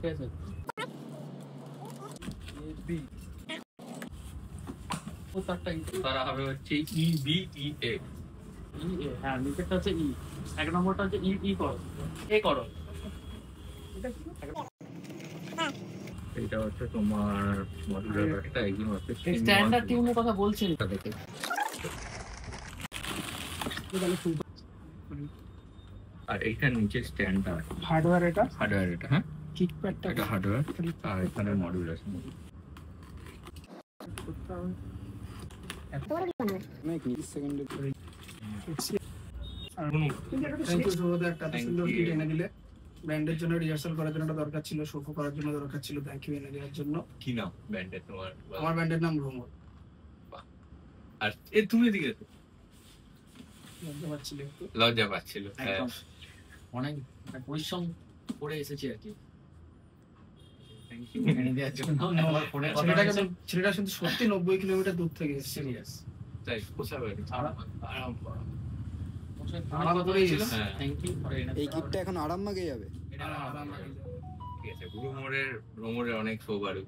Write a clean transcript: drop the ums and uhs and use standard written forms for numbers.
ঠিক আছে ও তারা হবে হচ্ছে EBEA হ্যাঁ নিচেরটা হচ্ছে ই এক নম্বরটা হচ্ছে ই করো এ করো এটা হচ্ছে তোমার মডুলার একটা এক্সাম আছে স্ট্যান্ডার্ড টিউনের কথা বলছেন দেখে আর এইখানে নিচে স্ট্যান্ডটা হার্ডওয়্যার এটা হ্যাঁ কিকপ্যাডটা এটা হার্ডওয়্যার আর এখানে মডিউল আছে ব্যান্ডের জন্য রিহার্সাল করার জন্য দরকার ছিল, শোফো করার জন্য দরকার ছিল, থ্যাংক ইউ এনে দেওয়ার জন্য। কি নাম ব্যান্ডের তোমার? আমার ব্যান্ডের নাম ভ্রমর। আর এ তুমি এদিকে লজ্জা পাচ্ছিল অনেক পরিশ্রম করে এসেছি আর কি। ছেলেটা কিন্তু সত্যি 90 কিলোমিটার দূর থেকে এসেছে। সিরিয়াস তাই কোথায় বাড়ি? এই কিটটা এখন আরামবাগে যাবে। ঠিক আছে, ভ্রমরের অনেক সৌভাগ্য।